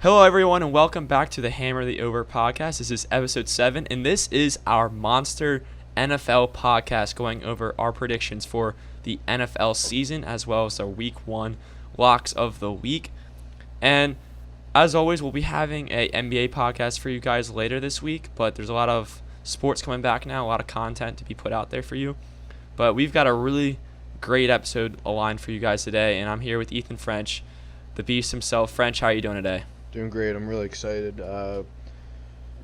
Hello, everyone, and welcome back to the Hammer the Over podcast. This is episode 7, and this is our monster NFL podcast going over our predictions for the NFL season as well as our Week 1 locks of the week. And as always, we'll be having a NBA podcast for you guys later this week, but there's a lot of sports coming back now, a lot of content to be put out there for you. But we've got a really great episode aligned for you guys today, and I'm here with Ethan French, the beast himself. French, how are you doing today? Doing great. I'm really excited.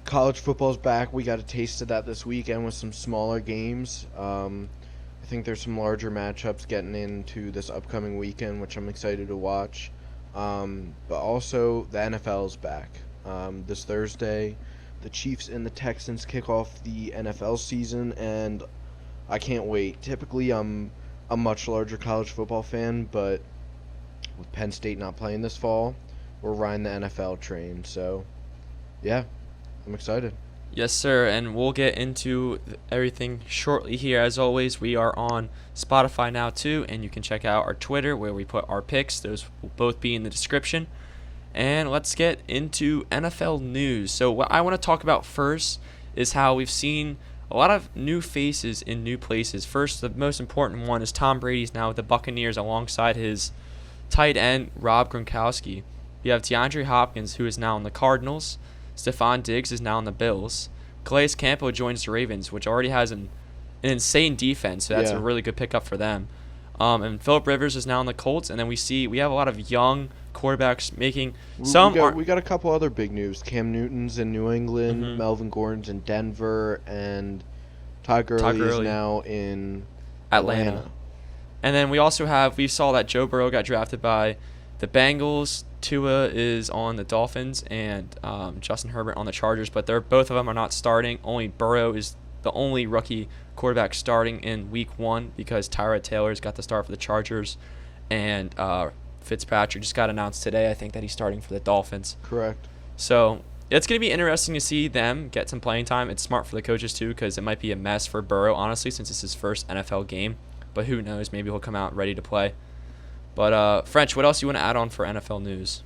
College football's back. We got a taste of that this weekend with some smaller games. I think there's some larger matchups getting into this upcoming weekend, which I'm excited to watch. But also, the NFL's back. This Thursday, the Chiefs and the Texans kick off the NFL season, and I can't wait. Typically, I'm a much larger college football fan, but with Penn State not playing this fall, we're riding the NFL train. So, yeah, I'm excited. Yes, sir, and we'll get into everything shortly here. As always, we are on Spotify now, too, and you can check out our Twitter where we put our picks. Those will both be in the description. And let's get into NFL news. So what I want to talk about first is how we've seen a lot of new faces in new places. First, the most important one is Tom Brady's now with the Buccaneers alongside his tight end, Rob Gronkowski. You have DeAndre Hopkins, who is now on the Cardinals. Stephon Diggs is now on the Bills. Calais Campbell joins the Ravens, which already has an insane defense, so that's a really good pickup for them. And Phillip Rivers is now on the Colts, and then we have a lot of young quarterbacks making some. We got a couple other big news. Cam Newton's in New England, Melvin Gordon's in Denver, and Todd Gurley is now in Atlanta. And then we saw that Joe Burrow got drafted by the Bengals. Tua is on the Dolphins, and Justin Herbert on the Chargers, but both of them are not starting. Only Burrow is the only rookie quarterback starting in Week 1 because Tyrod Taylor's got the start for the Chargers, and Fitzpatrick just got announced today, I think, that he's starting for the Dolphins. Correct. So it's going to be interesting to see them get some playing time. It's smart for the coaches, too, because it might be a mess for Burrow, honestly, since it's his first NFL game. But who knows? Maybe he'll come out ready to play. But, French, what else do you want to add on for NFL news?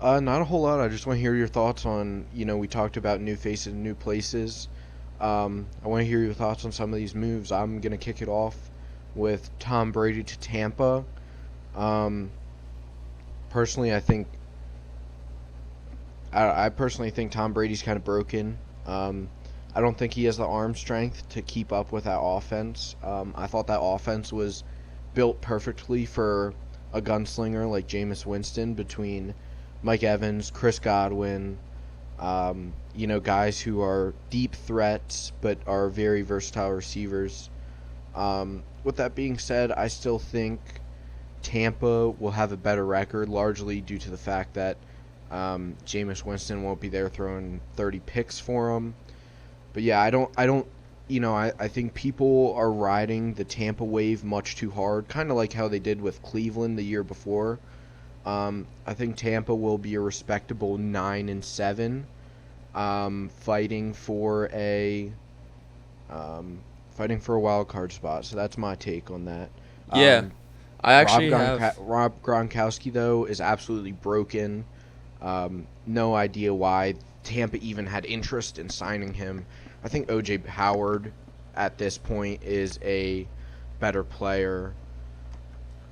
Not a whole lot. I just want to hear your thoughts on, we talked about new faces and new places. I want to hear your thoughts on some of these moves. I'm going to kick it off with Tom Brady to Tampa. Personally, I personally think Tom Brady's kind of broken. I don't think he has the arm strength to keep up with that offense. I thought that offense was built perfectly for a gunslinger like Jameis Winston, between Mike Evans, Chris Godwin, guys who are deep threats but are very versatile receivers. With that being said, I still think Tampa will have a better record, largely due to the fact that Jameis Winston won't be there throwing 30 picks for him. But yeah, I think people are riding the Tampa wave much too hard, kind of like how they did with Cleveland the year before. I think Tampa will be a respectable 9-7, fighting for a wild card spot. So that's my take on that. Yeah, I actually Rob Gronkowski, though, is absolutely broken. No idea why Tampa even had interest in signing him. I think O.J. Howard at this point is a better player.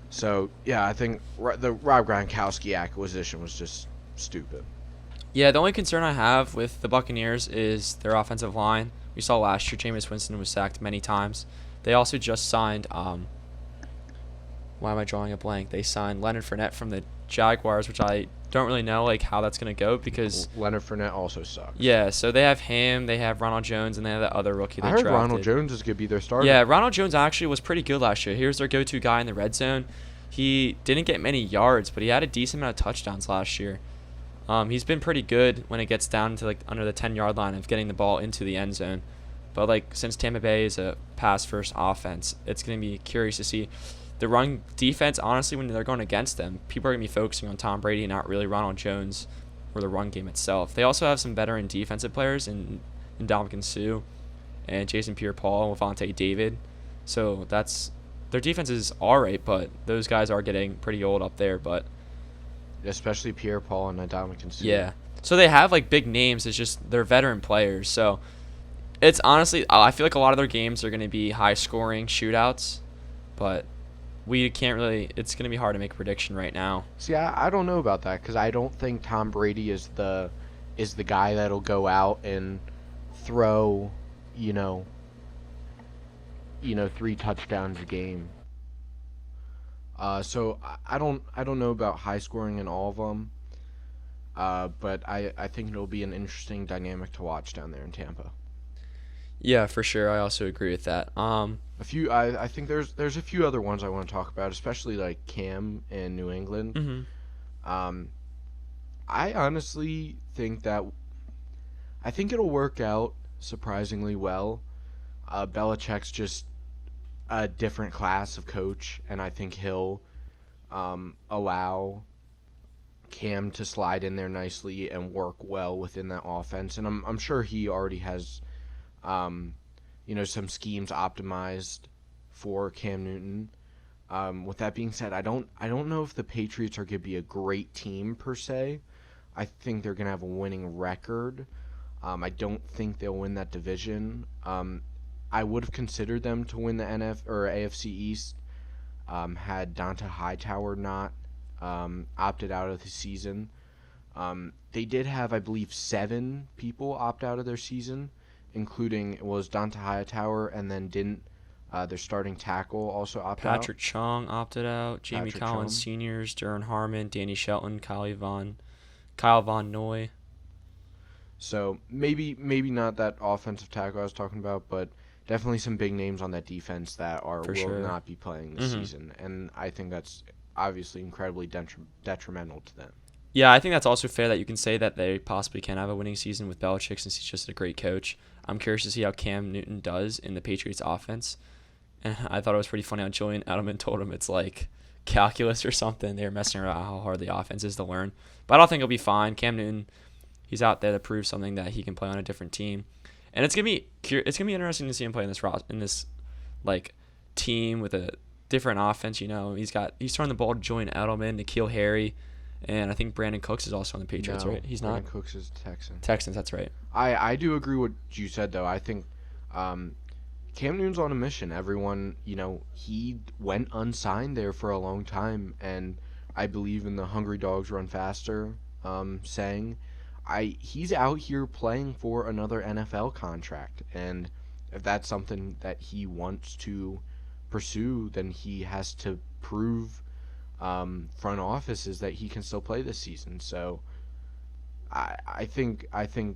So, yeah, I think the Rob Gronkowski acquisition was just stupid. Yeah, the only concern I have with the Buccaneers is their offensive line. We saw last year Jameis Winston was sacked many times. They also just signed why am I drawing a blank? They signed Leonard Fournette from the Jaguars, which I don't really know how that's going to go because Leonard Fournette also sucks. Yeah, so they have him, they have Ronald Jones, and they have that other rookie they drafted. I heard Ronald Jones is going to be their starter. Yeah, Ronald Jones actually was pretty good last year. He was their go-to guy in the red zone. He didn't get many yards, but he had a decent amount of touchdowns last year. He's been pretty good when it gets down to under the 10-yard line of getting the ball into the end zone. But since Tampa Bay is a pass-first offense, it's going to be curious to see. The run defense, honestly, when they're going against them, people are going to be focusing on Tom Brady, not really Ronald Jones or the run game itself. They also have some veteran defensive players in Ndamukong Suh and Jason Pierre-Paul and Levante David. So their defense is all right, but those guys are getting pretty old up there. But especially Pierre-Paul and Ndamukong Suh. Yeah. So they have like big names. It's just they're veteran players. So it's honestly, I feel like a lot of their games are going to be high scoring shootouts, but we can't really. It's going to be hard to make a prediction right now. See, I don't know about that because I don't think Tom Brady is the guy that'll go out and throw, 3 touchdowns a game. So I don't know about high scoring in all of them. But I think it'll be an interesting dynamic to watch down there in Tampa. Yeah, for sure. I also agree with that. I think there's a few other ones I want to talk about, especially like Cam in New England. Mm-hmm. I honestly think it'll work out surprisingly well. Belichick's just a different class of coach, and I think he'll allow Cam to slide in there nicely and work well within that offense. And I'm sure he already has some schemes optimized for Cam Newton. With that being said, I don't know if the Patriots are going to be a great team per se. I think they're going to have a winning record. I don't think they'll win that division. I would have considered them to win the AFC East had Donta Hightower not opted out of the season. They did have, I believe, 7 people opt out of their season, including Donta Hightower, and then didn't their starting tackle also opt out. Patrick Chung opted out. Jamie Collins Seniors, Duran Harmon, Danny Shelton, Kyle Von Noy. So maybe not that offensive tackle I was talking about, but definitely some big names on that defense that will not be playing this season, and I think that's obviously incredibly detrimental to them. Yeah, I think that's also fair that you can say that they possibly can have a winning season with Belichick since he's just a great coach. I'm curious to see how Cam Newton does in the Patriots offense. And I thought it was pretty funny how Julian Edelman told him it's like calculus or something. They were messing around how hard the offense is to learn. But I don't think he'll be fine. Cam Newton, he's out there to prove something that he can play on a different team. And it's gonna be interesting to see him play in this like team with a different offense. He's throwing the ball to Julian Edelman, N'Keal Harry, and I think Brandon Cooks is also on the Patriots, right? He's Brandon not. Cooks is Texans. Texans, that's right. I do agree with what you said though. I think Cam Newton's on a mission. Everyone, he went unsigned there for a long time, and I believe in the Hungry Dogs Run Faster saying. He's out here playing for another NFL contract, and if that's something that he wants to pursue, then he has to prove front offices that he can still play this season. So I think that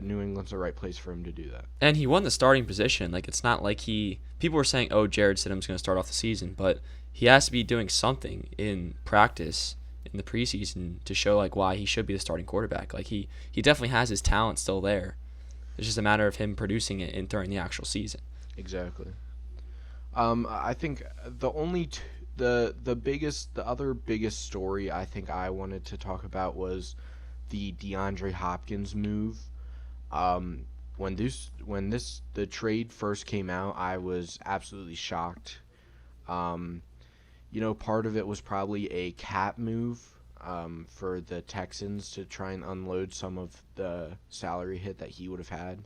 New England's the right place for him to do that. And he won the starting position. Like, it's not like people were saying, oh, Jared Stidham's going to start off the season, but he has to be doing something in practice in the preseason to show like why he should be the starting quarterback. Like he definitely has his talent still there. It's just a matter of him producing it during the actual season. Exactly. I think the other biggest story I think I wanted to talk about was the DeAndre Hopkins move. When the trade first came out, I was absolutely shocked. Part of it was probably a cap move for the Texans to try and unload some of the salary hit that he would have had.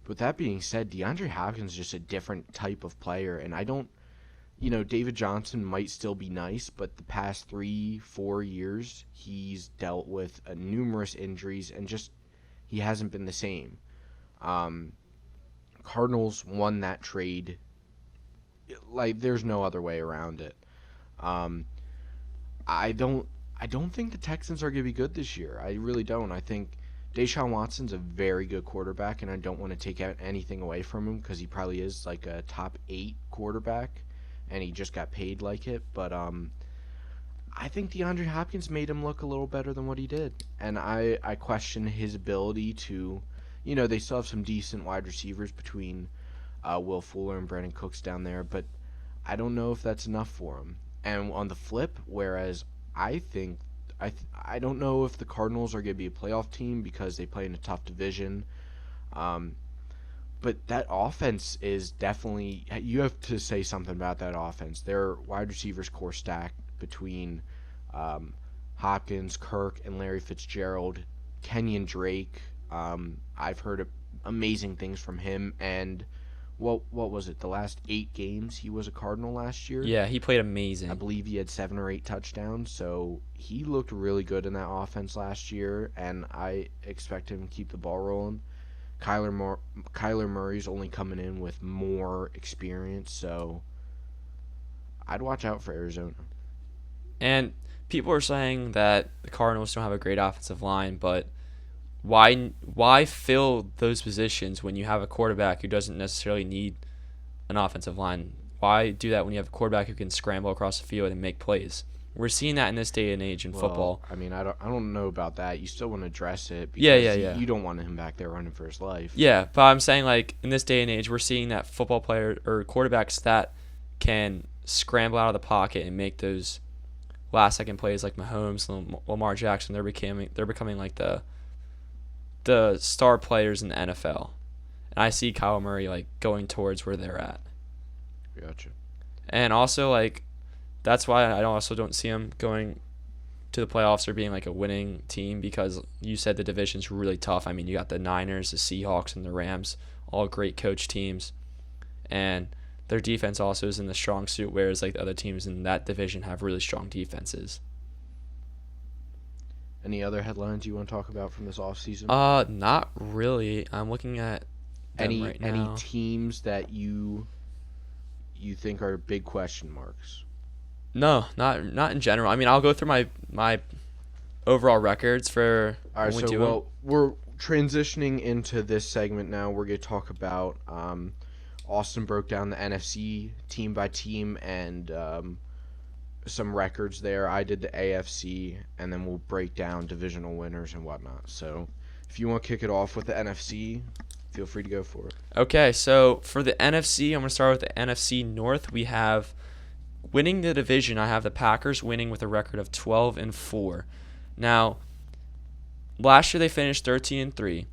With that being said, DeAndre Hopkins is just a different type of player, and I don't, David Johnson might still be nice, but the past 3-4 years, he's dealt with numerous injuries, and just he hasn't been the same. Cardinals won that trade. Like, there's no other way around it. I don't think the Texans are going to be good this year. I really don't. I think Deshaun Watson's a very good quarterback, and I don't want to take out anything away from him because he probably is like a top 8 quarterback, and he just got paid like it. But I think DeAndre Hopkins made him look a little better than what he did, and I question his ability to, they still have some decent wide receivers between Will Fuller and Brandon Cooks down there, but I don't know if that's enough for him. And on the flip, whereas I think I don't know if the Cardinals are going to be a playoff team because they play in a tough division. But that offense is definitely, you have to say something about that offense. Their wide receivers core stack between Hopkins, Kirk, and Larry Fitzgerald, Kenyon Drake. I've heard amazing things from him. And what was it? The last 8 games he was a Cardinal last year. Yeah, he played amazing. I believe he had 7 or 8 touchdowns. So he looked really good in that offense last year, and I expect him to keep the ball rolling. Kyler Murray's only coming in with more experience, so I'd watch out for Arizona. And people are saying that the Cardinals don't have a great offensive line, but why fill those positions when you have a quarterback who doesn't necessarily need an offensive line? Why do that when you have a quarterback who can scramble across the field and make plays? We're seeing that in this day and age in football. I mean, I don't know about that. You still want to address it because Yeah. You don't want him back there running for his life. Yeah, but I'm saying, like, in this day and age, we're seeing that football player or quarterbacks that can scramble out of the pocket and make those last-second plays like Mahomes and Lamar Jackson. They're becoming like the star players in the NFL. And I see Kyle Murray, like, going towards where they're at. Gotcha. And also, like, that's why I also don't see him going to the playoffs or being like a winning team, because you said the division's really tough. I mean, you got the Niners, the Seahawks, and the Rams, all great coach teams. And their defense also is in the strong suit, whereas like the other teams in that division have really strong defenses. Any other headlines you want to talk about from this offseason? Not really. I'm looking at them right now. Any teams that you think are big question marks? No, not in general. I mean, I'll go through my overall records for All right, when we do so we're transitioning into this segment now. We're going to talk about Austin broke down the NFC team by team and some records there. I did the AFC, and then we'll break down divisional winners and whatnot. So if you want to kick it off with the NFC, feel free to go for it. Okay, so for the NFC, I'm going to start with the NFC North. We have winning the division. I have the Packers winning with a record of 12-4. Now, last year they finished 13-3,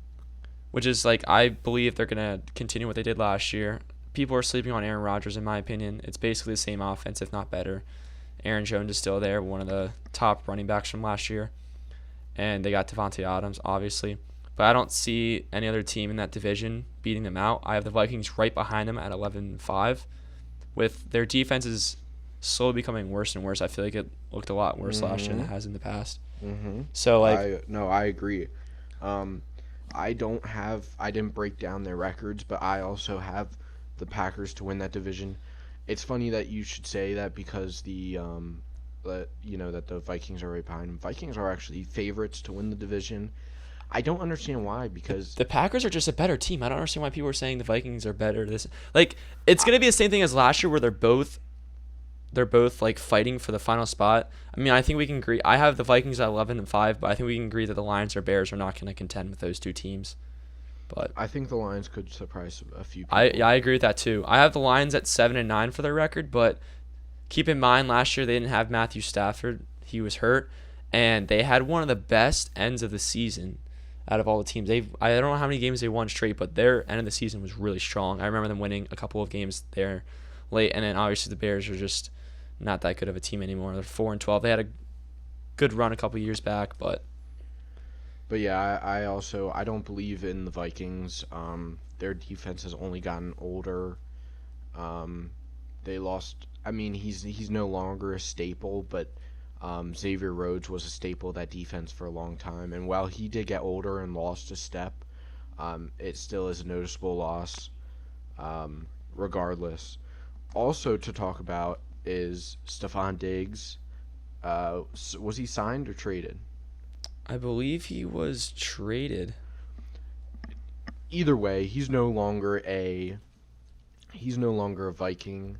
which is like, I believe they're going to continue what they did last year. People are sleeping on Aaron Rodgers, in my opinion. It's basically the same offense, if not better. Aaron Jones is still there, one of the top running backs from last year. And they got Devontae Adams, obviously. But I don't see any other team in that division beating them out. I have the Vikings right behind them at 11-5. With their defenses slowly becoming worse and worse, I feel like it looked a lot worse last year than it has in the past. Mm-hmm. So, like, I agree. I didn't break down their records, but I also have the Packers to win that division. It's funny that you should say that because that the Vikings are right behind them. Vikings are actually favorites to win the division. I don't understand why, because the Packers are just a better team. I don't understand why people are saying the Vikings are better. It's gonna be the same thing as last year, where they're both like fighting for the final spot. I mean, I think we can agree. I have the Vikings at 11-5, but I think we can agree that the Lions or Bears are not going to contend with those two teams. But I think the Lions could surprise a few people. I agree with that too. I have the Lions at 7-9 for their record, but keep in mind last year they didn't have Matthew Stafford. He was hurt, and they had one of the best ends of the season out of all the teams. I don't know how many games they won straight, but their end of the season was really strong. I remember them winning a couple of games there late, and then obviously the Bears are just not that good of a team anymore. They're 4-12. They had a good run a couple years back, but yeah, I don't believe in the Vikings. Their defense has only gotten older. They lost. I mean, he's no longer a staple, but Xavier Rhodes was a staple of that defense for a long time. And while he did get older and lost a step, it still is a noticeable loss. Regardless, also to talk about is Stephon Diggs. Was he signed or traded? I believe he was traded. Either way, he's no longer a Viking.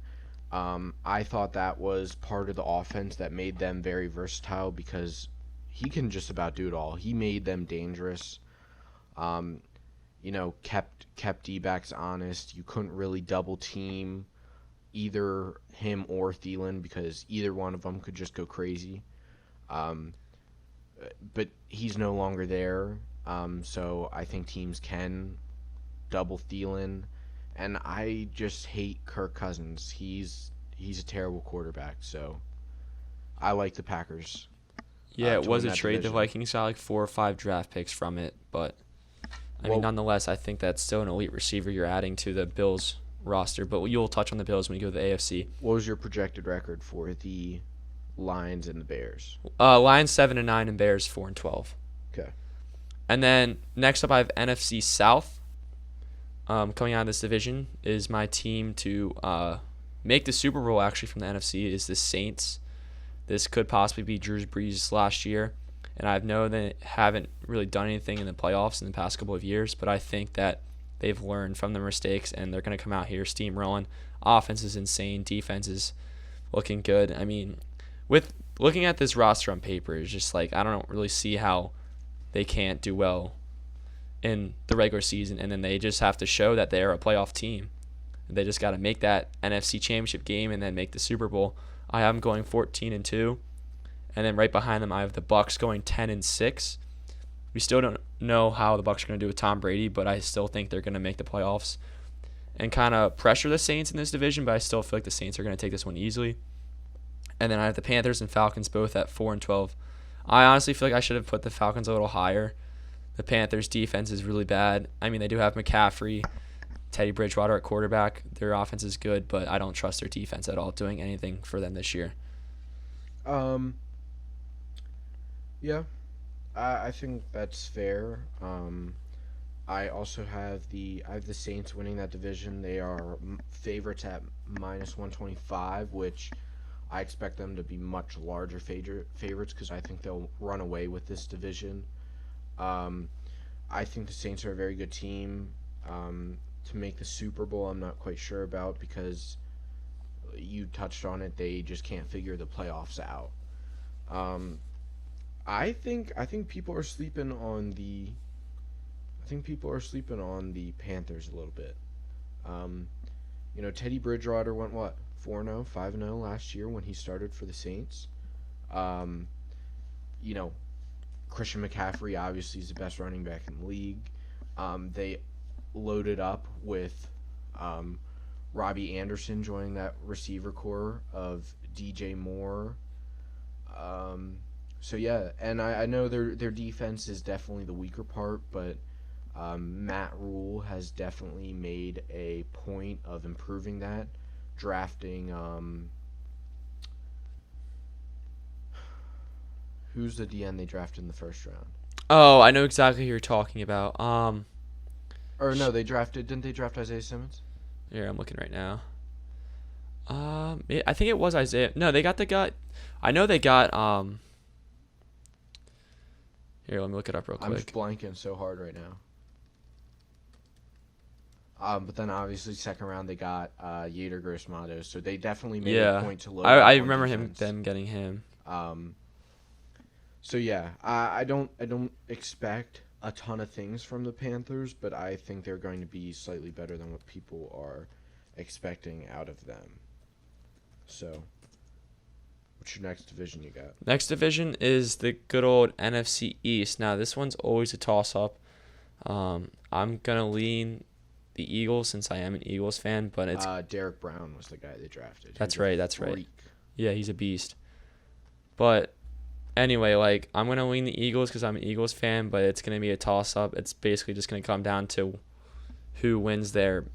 I thought that was part of the offense that made them very versatile, because he can just about do it all. He made them dangerous. Kept D-backs honest. You couldn't really double team either him or Thielen, because either one of them could just go crazy. But he's no longer there, so I think teams can double Thielen, and I just hate Kirk Cousins. He's a terrible quarterback, so I like the Packers. Yeah, it to was win a that trade. The division. Vikings got like 4 or 5 draft picks from it, but I mean, nonetheless, I think that's still an elite receiver you're adding to the Bills roster. But you'll touch on the Bills when we go to the AFC. What was your projected record for the Lions and the Bears? Lions 7-9 and Bears 4-12. Okay. And then next up, I have NFC South. Coming out of this division is my team to make the Super Bowl. Actually, from the NFC is the Saints. This could possibly be Drew Brees' last year. And I know they haven't really done anything in the playoffs in the past couple of years, but I think that they've learned from their mistakes, and they're going to come out here steamrolling. Offense is insane. Defense is looking good. I mean, with looking at this roster on paper, it's just like I don't really see how they can't do well in the regular season, and then they just have to show that they're a playoff team. They just got to make that NFC Championship game and then make the Super Bowl. I have them going 14-2. And then right behind them, I have the Bucs going 10-6. We still don't know how the Bucs are going to do with Tom Brady, but I still think they're going to make the playoffs and kind of pressure the Saints in this division. But I still feel like the Saints are going to take this one easily. And then I have the Panthers and Falcons both at 4-12. I honestly feel like I should have put the Falcons a little higher. The Panthers' defense is really bad. I mean, they do have McCaffrey, Teddy Bridgewater at quarterback. Their offense is good, but I don't trust their defense at all doing anything for them this year. Yeah, I think that's fair. I also have the Saints winning that division. They are favorites at -125, which I expect them to be much larger favorites because I think they'll run away with this division. I think the Saints are a very good team. To make the Super Bowl, I'm not quite sure about because you touched on it. They just can't figure the playoffs out. I think people are sleeping on the Panthers a little bit. Teddy Bridgewater went 4-0, 5-0 last year when he started for the Saints. Christian McCaffrey obviously is the best running back in the league. They loaded up with Robbie Anderson joining that receiver core of DJ Moore. So yeah, and I know their defense is definitely the weaker part, but Matt Rule has definitely made a point of improving that, drafting who's the DN they drafted in the first round? Oh, I know exactly who you're talking about. Or no, didn't they draft Isaiah Simmons? Here, I'm looking right now. I think it was Isaiah. No, they got the guy. I know they got Here, let me look it up real quick. I'm just blanking so hard right now. But then obviously second round they got Yader Gross-Matos, so they definitely made a point to load. I remember them getting him. So yeah, I don't expect a ton of things from the Panthers, but I think they're going to be slightly better than what people are expecting out of them. So, what's your next division you got? Next division is the good old NFC East. Now, this one's always a toss-up. I'm going to lean the Eagles since I am an Eagles fan, but it's... Derek Brown was the guy they drafted. That's right. Yeah, he's a beast. But anyway, I'm going to lean the Eagles because I'm an Eagles fan, but it's going to be a toss-up. It's basically just going to come down to who wins there.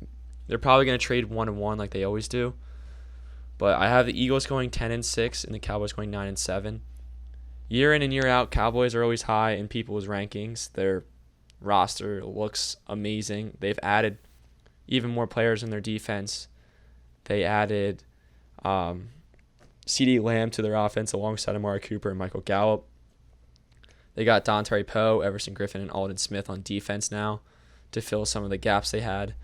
They're probably going to trade 1-1 like they always do. But I have the Eagles going 10-6 and the Cowboys going 9-7. Year in and year out, Cowboys are always high in people's rankings. Their roster looks amazing. They've added even more players in their defense. They added CeeDee Lamb to their offense alongside Amari Cooper and Michael Gallup. They got Dontari Poe, Everson Griffin, and Alden Smith on defense now to fill some of the gaps they had.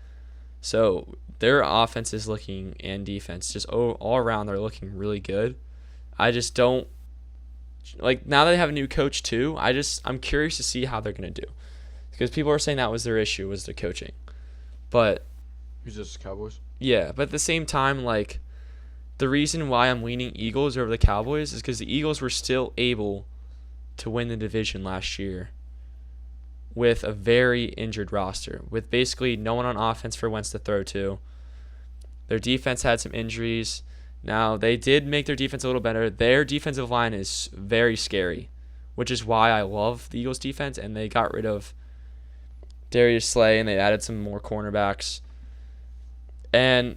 So their offense is looking, and defense, just all around, they're looking really good. I just don't, now that they have a new coach too, I'm curious to see how they're going to do. Because people are saying that was their issue, was their coaching. But who's this, Cowboys? Yeah, but at the same time, the reason why I'm leaning Eagles over the Cowboys is because the Eagles were still able to win the division last year with a very injured roster, with basically no one on offense for Wentz to throw to. Their defense had some injuries. Now, they did make their defense a little better. Their defensive line is very scary, which is why I love the Eagles' defense, and they got rid of Darius Slay, and they added some more cornerbacks. And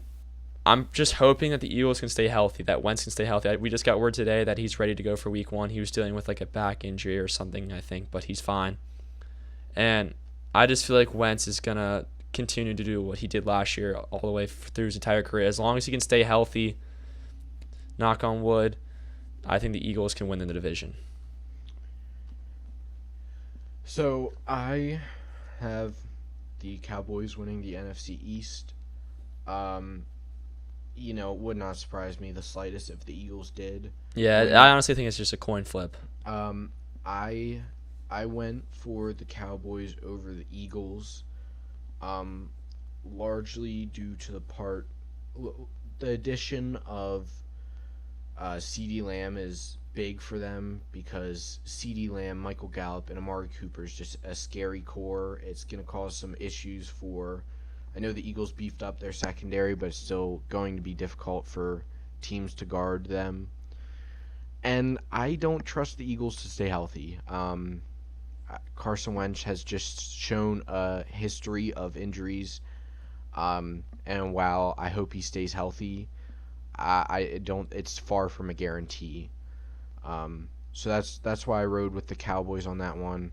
I'm just hoping that the Eagles can stay healthy, that Wentz can stay healthy. We just got word today that he's ready to go for week 1. He was dealing with like a back injury or something, I think, but he's fine. And I just feel like Wentz is going to continue to do what he did last year all the way through his entire career. As long as he can stay healthy, knock on wood, I think the Eagles can win in the division. So I have the Cowboys winning the NFC East. It would not surprise me the slightest if the Eagles did. Yeah, I honestly think it's just a coin flip. I went for the Cowboys over the Eagles, largely due to the addition of CeeDee Lamb is big for them because CeeDee Lamb, Michael Gallup, and Amari Cooper is just a scary core. It's going to cause some issues for. I know the Eagles beefed up their secondary, but it's still going to be difficult for teams to guard them. And I don't trust the Eagles to stay healthy. Carson Wentz has just shown a history of injuries. And while I hope he stays healthy, I don't. It's far from a guarantee. So that's why I rode with the Cowboys on that one.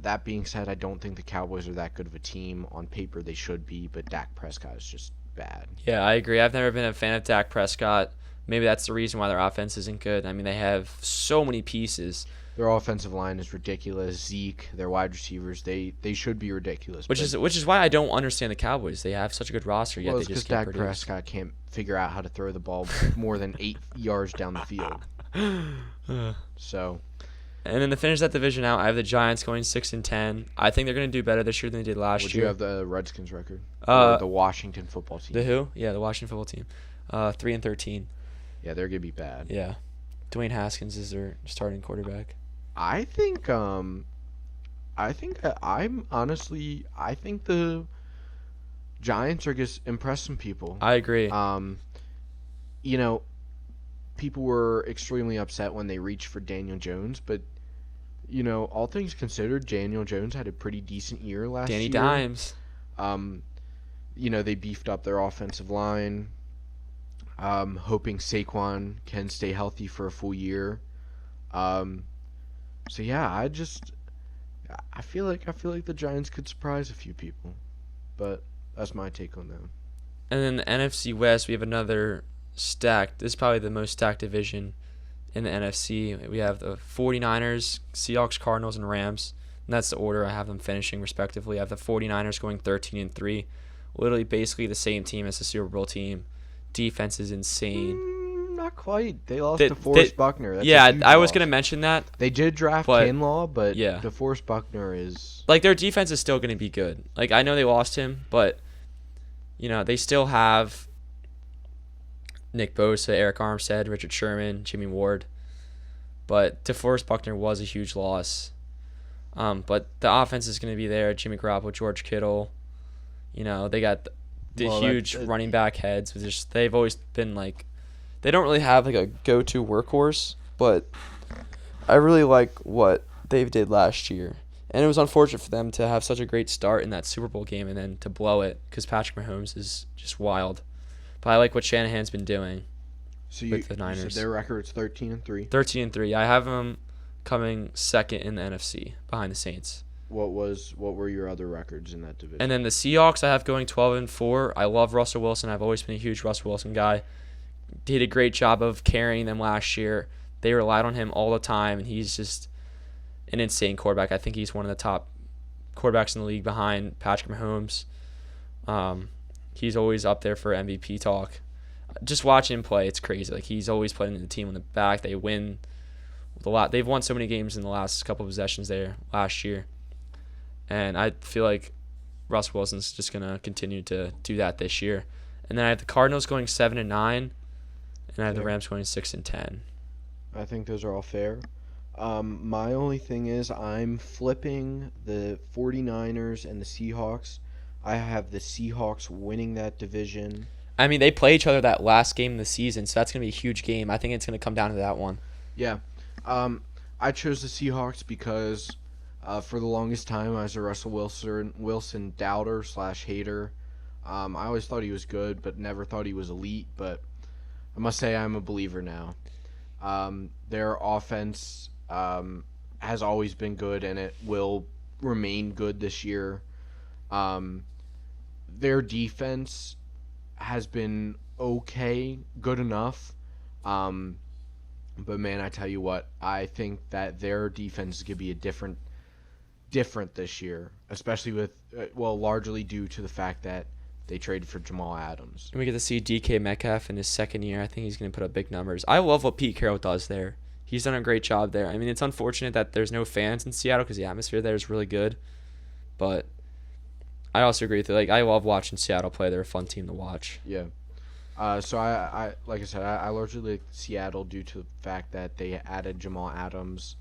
That being said, I don't think the Cowboys are that good of a team. On paper, they should be, but Dak Prescott is just bad. Yeah, I agree. I've never been a fan of Dak Prescott. Maybe that's the reason why their offense isn't good. I mean, they have so many pieces. Their offensive line is ridiculous. Zeke, their wide receivers, they should be ridiculous. Which is why I don't understand the Cowboys. They have such a good roster, yet they just can't Dak produce. Prescott can't figure out how to throw the ball more than 8 yards down the field. So, and then to finish that division out, I have the Giants going 6-10. I think they're going to do better this year than they did last would year. you have the Redskins record? Or the Washington football team? The who? Yeah, the Washington football team. 3-13. Yeah, they're gonna be bad. Yeah, Dwayne Haskins is their starting quarterback. I think the Giants are just impressed some people. I agree. People were extremely upset when they reached for Daniel Jones, but all things considered, Daniel Jones had a pretty decent year last year. Danny Dimes. They beefed up their offensive line. Hoping Saquon can stay healthy for a full year. So yeah, I feel like the Giants could surprise a few people, but that's my take on them. And then the NFC West, we have another stacked. This is probably the most stacked division in the NFC. We have the 49ers, Seahawks, Cardinals, and Rams. And that's the order I have them finishing respectively. I have the 49ers going 13-3, literally basically the same team as the Super Bowl team. Defense is insane. Not quite. They lost to DeForest Buckner. That's I was going to mention that. They did draft Kinlaw, but yeah. DeForest Buckner is... Like, their defense is still going to be good. Like, I know they lost him, but, they still have Nick Bosa, Eric Armstead, Richard Sherman, Jimmy Ward. But DeForest Buckner was a huge loss. But the offense is going to be there. Jimmy Garoppolo, George Kittle. They got... The huge running back heads. They've always been like, they don't really have like a go-to workhorse, but I really like what they did last year. And it was unfortunate for them to have such a great start in that Super Bowl game and then to blow it because Patrick Mahomes is just wild. But I like what Shanahan's been doing with the Niners. So their record's 13-3. 13-3. I have them coming second in the NFC behind the Saints. What were your other records in that division? And then the Seahawks I have going 12-4. I love Russell Wilson. I've always been a huge Russell Wilson guy. He did a great job of carrying them last year. They relied on him all the time, and he's just an insane quarterback. I think he's one of the top quarterbacks in the league behind Patrick Mahomes. He's always up there for MVP talk. Just watching him play, it's crazy. Like, he's always playing the team on the back. They win a lot. They've won so many games in the last couple of possessions there last year. And I feel like Russ Wilson's just going to continue to do that this year. And then I have the Cardinals going 7-9, and I have the Rams going 6-10. I think those are all fair. My only thing is I'm flipping the 49ers and the Seahawks. I have the Seahawks winning that division. I mean, they play each other that last game of the season, so that's going to be a huge game. I think it's going to come down to that one. Yeah. I chose the Seahawks because for the longest time I was a Russell Wilson doubter / hater. I always thought he was good, but never thought he was elite. But I must say I'm a believer now. Their offense has always been good, and it will remain good this year. Their defense has been okay, good enough. But man, I tell you what, I think that their defense is going to be a different this year, especially with largely due to the fact that they traded for Jamal Adams. And we get to see DK Metcalf in his second year. I think he's going to put up big numbers. I love what Pete Carroll does there. He's done a great job there. I mean, it's unfortunate that there's no fans in Seattle because the atmosphere there is really good. But I also agree with it. Like, I love watching Seattle play. They're a fun team to watch. Yeah. So I like I said, I largely like Seattle due to the fact that they added Jamal Adams.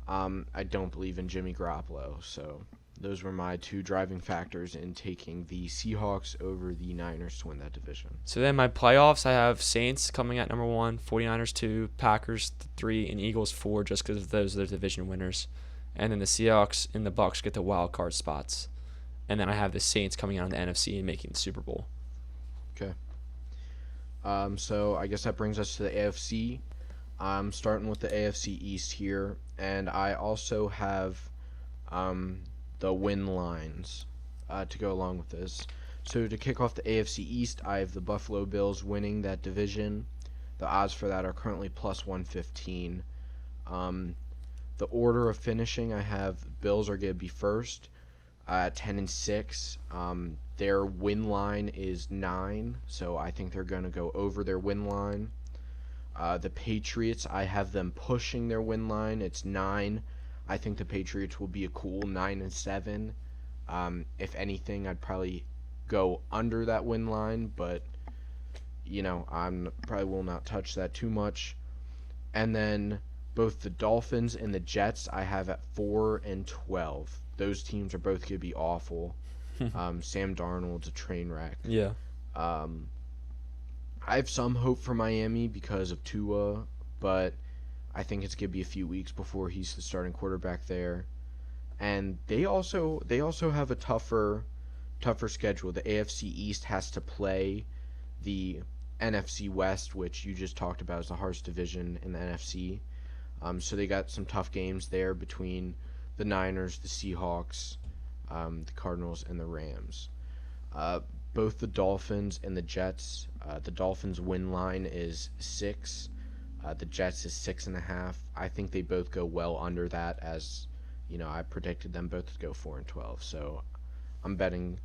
I don't believe in Jimmy Garoppolo, so those were my two driving factors in taking the Seahawks over the Niners to win that division. So then my playoffs, I have Saints coming at number 1, 49ers 2, Packers 3, and Eagles 4, just because those are the division winners. And then the Seahawks and the Bucs get the wild card spots. And then I have the Saints coming out in the NFC and making the Super Bowl. Okay. So I guess that brings us to the AFC. I'm starting with the AFC East here, and I also have the win lines to go along with this. So to kick off the AFC East, I have the Buffalo Bills winning that division. The odds for that are currently plus 115. The order of finishing, I have Bills are going to be first at 10-6. Their win line is 9, so I think they're going to go over their win line. The Patriots, I have them pushing their win line. It's 9. I think the Patriots will be a cool 9-7. If anything, I'd probably go under that win line, but I'm probably will not touch that too much. And then both the Dolphins and the Jets, I have at 4-12. Those teams are both going to be awful. Sam Darnold's a train wreck. Yeah. I have some hope for Miami because of Tua, but I think it's going to be a few weeks before he's the starting quarterback there. And they also have a tougher schedule. The AFC East has to play the NFC West, which you just talked about as the hardest division in the NFC. So they got some tough games there between the Niners, the Seahawks, the Cardinals, and the Rams. Both the Dolphins and the Jets, the Dolphins' win line is 6. The Jets is 6.5. I think they both go well under that, as I predicted them both to go 4-12. So I'm betting,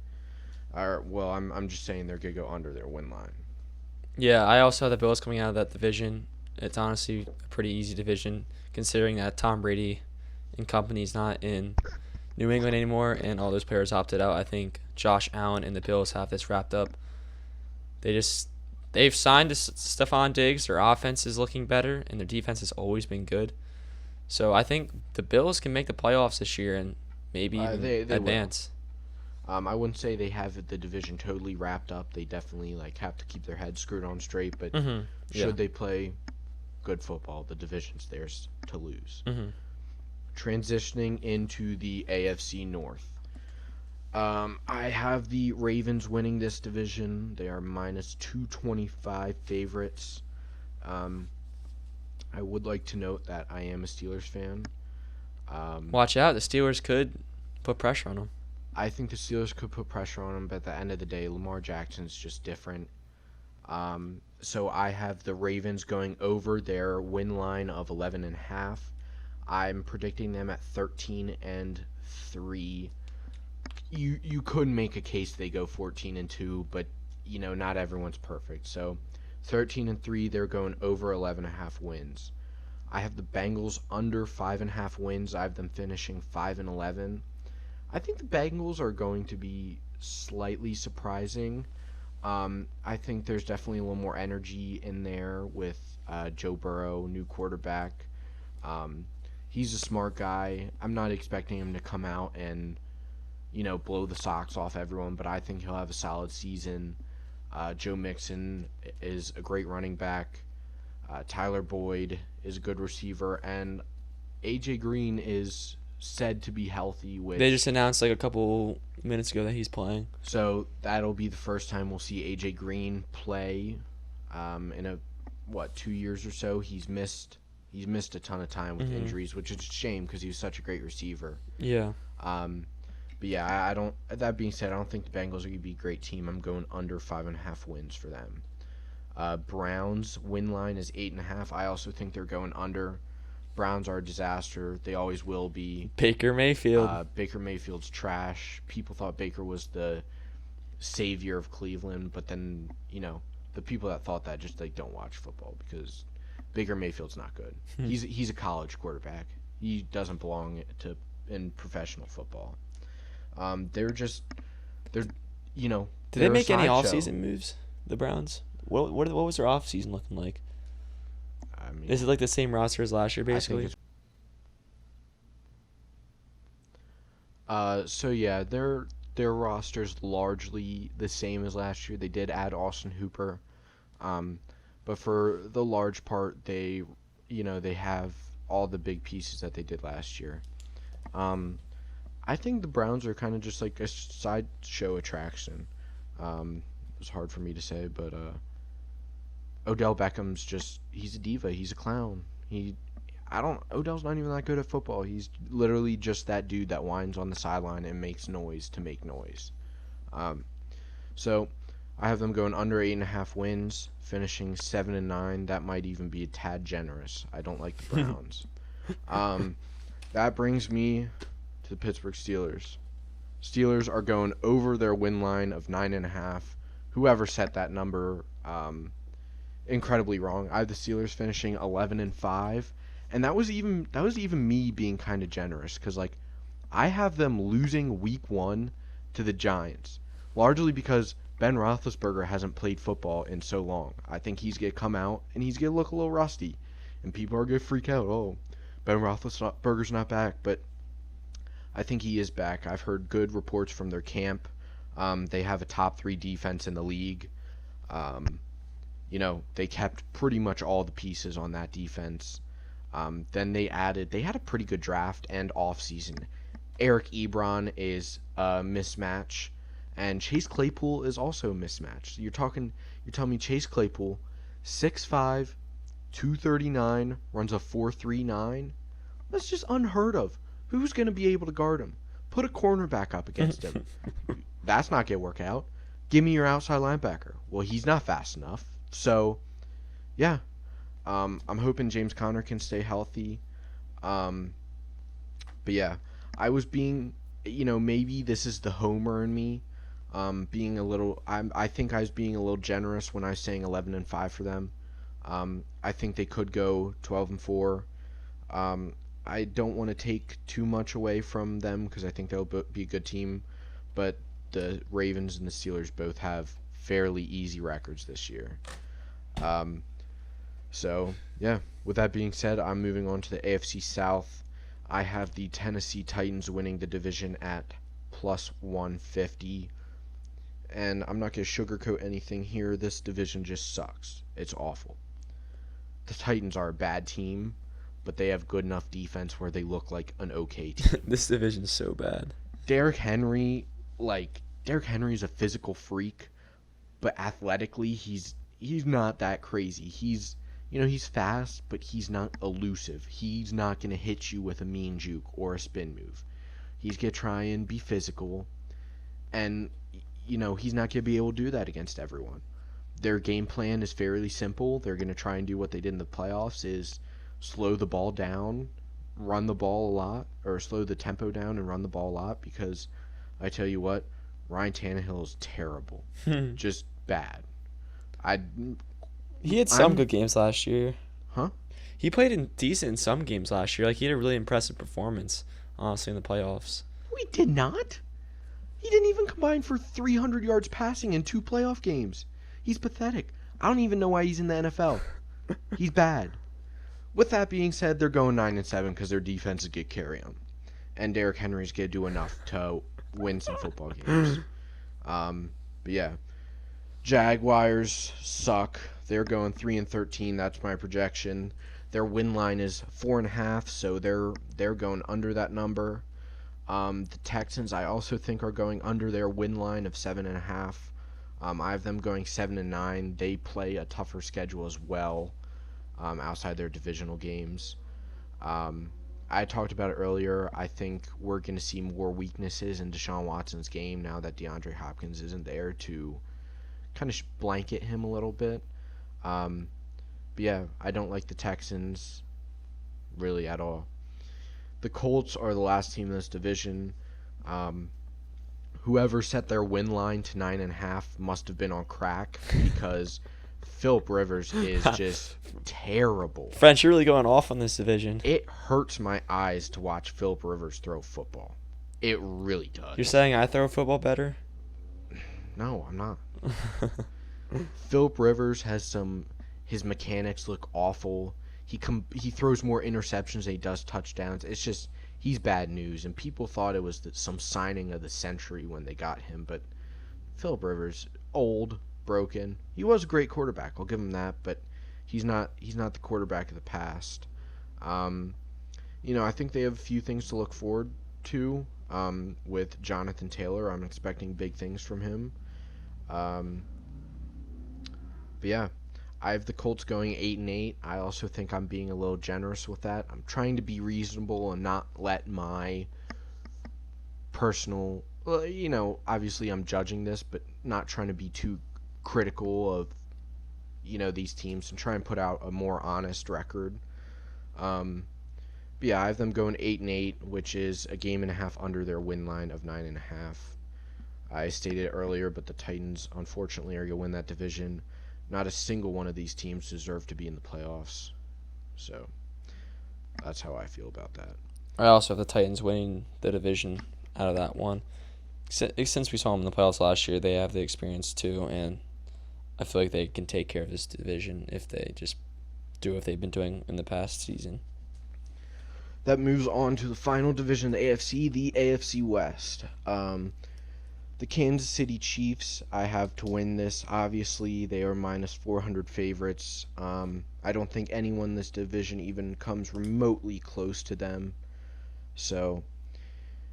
I'm just saying they're gonna go under their win line. Yeah, I also have the Bills coming out of that division. It's honestly a pretty easy division, considering that Tom Brady and company's not in New England anymore, and all those players opted out. I think Josh Allen and the Bills have this wrapped up. They've signed Stephon Diggs. Their offense is looking better, and their defense has always been good. So I think the Bills can make the playoffs this year and maybe even they advance. I wouldn't say they have the division totally wrapped up. They definitely have to keep their heads screwed on straight. But should they play good football, the division's theirs to lose. Transitioning into the AFC North. I have the Ravens winning this division. They are minus 225 favorites. I would like to note that I am a Steelers fan. Watch out. The Steelers could put pressure on them. I think the Steelers could put pressure on them, but at the end of the day, Lamar Jackson's just different. So I have the Ravens going over their win line of 11.5. I'm predicting them at 13-3. You could make a case they go 14-2, but not everyone's perfect. So 13-3, they're going over 11.5 wins. I have the Bengals under 5.5 wins. I have them finishing 5-11. I think the Bengals are going to be slightly surprising. I think there's definitely a little more energy in there with Joe Burrow, new quarterback. He's a smart guy. I'm not expecting him to come out and, blow the socks off everyone, but I think he'll have a solid season. Joe Mixon is a great running back. Tyler Boyd is a good receiver, and AJ Green is said to be healthy. Which They just announced like a couple minutes ago that he's playing. So that'll be the first time we'll see AJ Green play in 2 years or so. He's missed a ton of time with injuries, which is a shame because he was such a great receiver. Yeah. But yeah, I don't. That being said, I don't think the Bengals are going to be a great team. I'm going under 5.5 wins for them. Browns win line is 8.5. I also think they're going under. Browns are a disaster. They always will be. Baker Mayfield. Baker Mayfield's trash. People thought Baker was the savior of Cleveland, but then the people that thought that just don't watch football because Baker Mayfield's not good. He's a college quarterback. He doesn't belong in professional football. Did they make any offseason moves? The Browns. What was their offseason looking like? I mean, is it like the same roster as last year, basically? So yeah, their roster's largely the same as last year. They did add Austin Hooper, but for the large part, they have all the big pieces that they did last year. I think the Browns are kind of just like a sideshow attraction. It's hard for me to say, but Odell Beckham's he's a diva. He's a clown. Odell's not even that good at football. He's literally just that dude that whines on the sideline and makes noise to make noise. So I have them going under 8.5 wins, finishing 7-9. That might even be a tad generous. I don't like the Browns. That brings me to the Pittsburgh Steelers. Steelers are going over their win line of 9.5. Whoever set that number, incredibly wrong. I have the Steelers finishing 11-5, and that was even me being kind of generous because I have them losing week 1 to the Giants, largely because Ben Roethlisberger hasn't played football in so long. I think he's gonna come out and he's gonna look a little rusty, and people are gonna freak out. Oh, Ben Roethlisberger's not back, but I think he is back. I've heard good reports from their camp. They have a top 3 defense in the league. They kept pretty much all the pieces on that defense. Then they had a pretty good draft and offseason. Eric Ebron is a mismatch, and Chase Claypool is also a mismatch. You're telling me Chase Claypool, 6'5", 239, runs a 4.39? That's just unheard of. Who's going to be able to guard him? Put a cornerback up against him. That's not going to work out. Give me your outside linebacker. Well, he's not fast enough. So, yeah. I'm hoping James Conner can stay healthy. But yeah, I was being, maybe this is the homer in me. I think I was being a little generous when I was saying 11-5 for them. I think they could go 12-4. I don't want to take too much away from them because I think they'll be a good team, but the Ravens and the Steelers both have fairly easy records this year. So, yeah, with that being said, I'm moving on to the AFC South. I have the Tennessee Titans winning the division at plus 150. And I'm not going to sugarcoat anything here. This division just sucks. It's awful. The Titans are a bad team, but they have good enough defense where they look like an okay team. This division's so bad. Derrick Henry is a physical freak, but athletically he's not that crazy. He's fast, but he's not elusive. He's not going to hit you with a mean juke or a spin move. He's going to try and be physical, and he's not going to be able to do that against everyone. Their game plan is fairly simple. They're going to try and do what they did in the playoffs, is slow the ball down, run the ball a lot, or slow the tempo down and run the ball a lot, because I tell you what, Ryan Tannehill is terrible. Just bad. He had some good games last year. Huh? He played decent in some games last year. He had a really impressive performance, honestly, in the playoffs. No, he did not. He didn't even combine for 300 yards passing in 2 playoff games. He's pathetic. I don't even know why he's in the NFL. He's bad. with that being said, they're going 9-7 because their defense is going to carry them, and Derrick Henry's going to do enough to win some football games. But yeah, Jaguars suck. They're going 3-13. That's my projection. Their win line is 4.5, so they're going under that number. The Texans, I also think, are going under their win line of 7.5. I have them going 7-9. They play a tougher schedule as well, outside their divisional games. I talked about it earlier. I think we're going to see more weaknesses in Deshaun Watson's game now that DeAndre Hopkins isn't there to kind of blanket him a little bit. But yeah, I don't like the Texans really at all. The Colts are the last team in this division. Whoever set their win line to 9.5 must have been on crack because Philip Rivers is just terrible. French, you're really going off on this division. It hurts my eyes to watch Philip Rivers throw football. It really does. You're saying I throw football better? No, I'm not. Philip Rivers has his mechanics look awful. He throws more interceptions than he does touchdowns. It's just, he's bad news. And people thought it was some signing of the century when they got him. But Philip Rivers, old, broken. He was a great quarterback. I'll give him that. But he's not the quarterback of the past. I think they have a few things to look forward to with Jonathan Taylor. I'm expecting big things from him. But yeah, I have the Colts going 8-8. I also think I'm being a little generous with that. I'm trying to be reasonable and not let my personal, obviously I'm judging this, but not trying to be too critical of, these teams and try and put out a more honest record. But yeah, I have them going 8-8, which is a game and a half under their win line of 9.5. I stated it earlier, but the Titans, unfortunately, are going to win that division. Not a single one of these teams deserve to be in the playoffs. So, that's how I feel about that. I also have the Titans winning the division out of that one. Since we saw them in the playoffs last year, they have the experience too, and I feel like they can take care of this division if they just do what they've been doing in the past season. That moves on to the final division, the AFC West. The Kansas City Chiefs, I have to win this. Obviously, they are minus 400 favorites. I don't think anyone in this division even comes remotely close to them. So,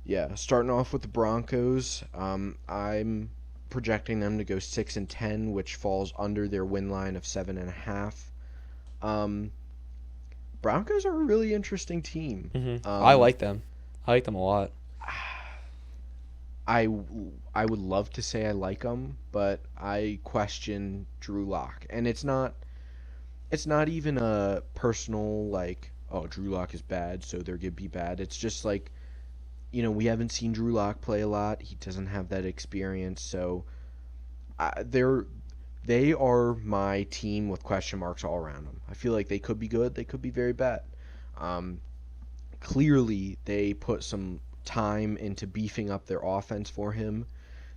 yeah, starting off with the Broncos, I'm projecting them to go 6-10, which falls under their win line of 7.5. Broncos are a really interesting team. Mm-hmm. I like them. I like them a lot. I would love to say I like them, but I question Drew Lock, and it's not even a personal Drew Lock is bad, so they're gonna be bad. It's just we haven't seen Drew Lock play a lot. He doesn't have that experience, so they are my team with question marks all around them. I feel like they could be good, they could be very bad. Clearly, they put some time into beefing up their offense for him.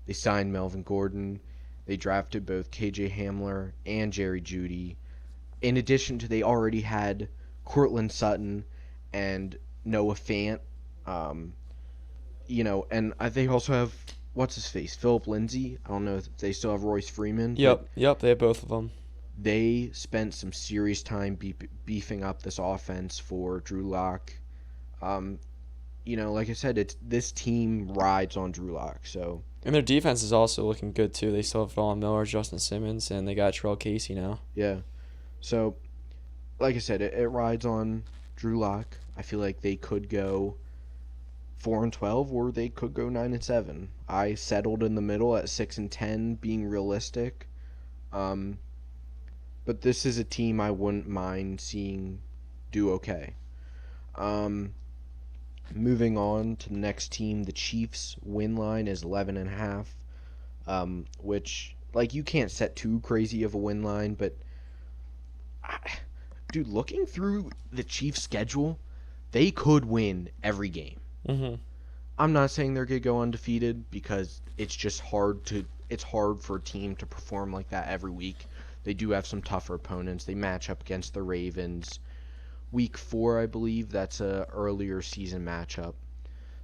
They signed Melvin Gordon. They drafted both KJ Hamler and Jerry Jeudy. In addition to, they already had Courtland Sutton and Noah Fant. And they also have Philip Lindsay. I don't know if they still have Royce Freeman. Yep, they have both of them. They spent some serious time beefing up this offense for Drew Lock. Like I said, this team rides on Drew Lock. So, and their defense is also looking good too. They still have Von Miller, Justin Simmons, and they got Terrell Casey now. Yeah. So, like I said, it rides on Drew Lock. I feel like they could go 4-12, or they could go 9-7. I settled in the middle at 6-10, being realistic. But this is a team I wouldn't mind seeing do okay. Moving on to the next team, the Chiefs' win line is 11.5, which, you can't set too crazy of a win line, but, dude, looking through the Chiefs' schedule, they could win every game. Mm-hmm. I'm not saying they're going to go undefeated because it's just hard for a team to perform like that every week. They do have some tougher opponents. They match up against the Ravens, week 4, I believe. That's a earlier season matchup.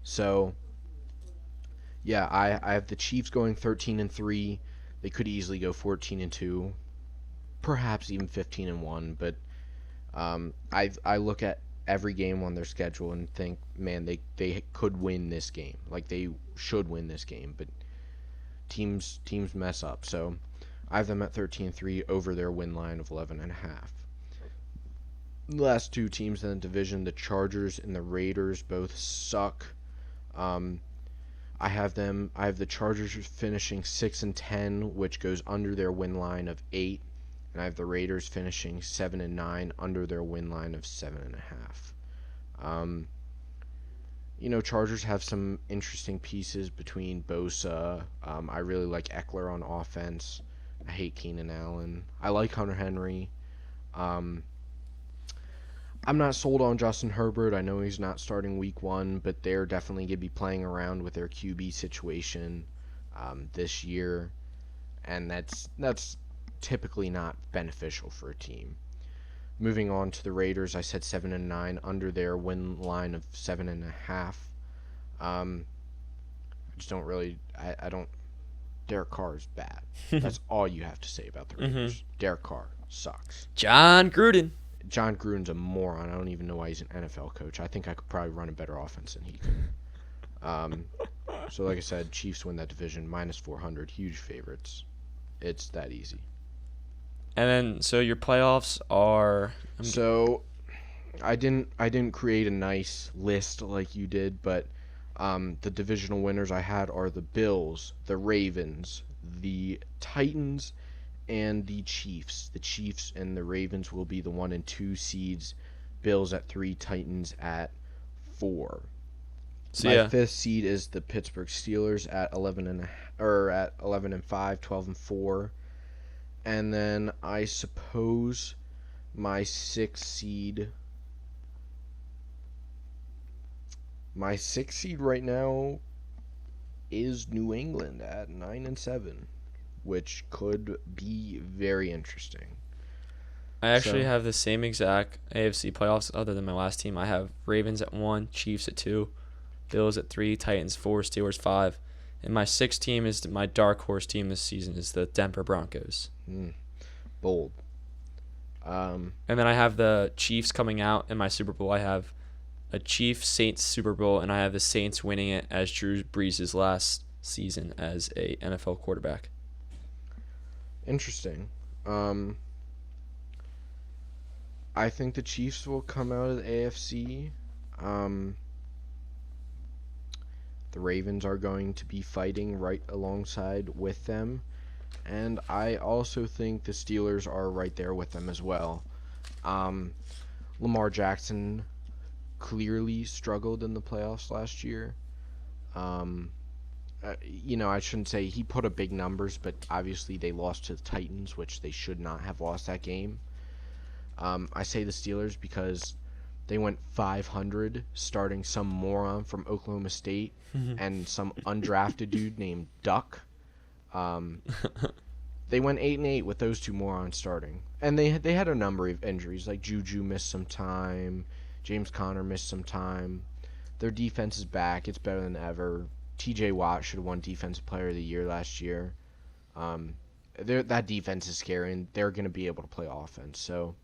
So, yeah, I have the Chiefs going 13-3. They could easily go 14-2, perhaps even 15-1. But I look at every game on their schedule and think, man, they could win this game. Like, they should win this game, but teams mess up. So I have them at 13-3 over their win line of 11.5. The last two teams in the division, the Chargers and the Raiders, both suck. I have the Chargers finishing 6-10, which goes under their win line of 8, and I have the Raiders finishing 7-9 under their win line of 7.5. Chargers have some interesting pieces between Bosa. I really like Eckler on offense. I hate Keenan Allen. I like Hunter Henry. I'm not sold on Justin Herbert. I know he's not starting week 1, but they're definitely going to be playing around with their QB situation this year, and that's typically not beneficial for a team. Moving on to the Raiders, I said 7-9 under their win line of 7.5. I just don't really. I don't. Derek Carr is bad. That's all you have to say about the Raiders. Derek Carr sucks. John Gruden's a moron. I don't even know why he's an NFL coach. I think I could probably run a better offense than he could. So like I said, Chiefs win that division -400. Huge favorites. It's that easy. And then, so your playoffs are. So, I didn't create a nice list like you did, but the divisional winners I had are the Bills, the Ravens, the Titans, and the Chiefs. The Chiefs and the Ravens will be the 1 and 2 seeds. Bills at 3, Titans at 4. So My 5th seed is the Pittsburgh Steelers at 11-5, 12-4. And then I suppose my 6th seed right now is New England at 9-7, which could be very interesting. I actually have the same exact AFC playoffs other than my last team. I have Ravens at 1, Chiefs at 2, Bills at 3, Titans 4, Steelers 5. And my 6th team is my dark horse team this season is the Denver Broncos. Bold. And then I have the Chiefs coming out in my Super Bowl. I have a Chiefs-Saints Super Bowl, and I have the Saints winning it as Drew Brees' last season as a NFL quarterback. Interesting. I think the Chiefs will come out of the AFC. The Ravens are going to be fighting right alongside with them. And I also think the Steelers are right there with them as well. Lamar Jackson clearly struggled in the playoffs last year. I shouldn't say he put up big numbers, but obviously they lost to the Titans, which they should not have lost that game. I say the Steelers because they went 500 starting some moron from Oklahoma State and some undrafted dude named Duck. They went 8-8 with those two morons starting, and they had a number of injuries. Like Juju missed some time, James Conner missed some time. Their defense is back; it's better than ever. T.J. Watt should have won Defensive Player of the Year last year. That defense is scary, and they're going to be able to play offense. So,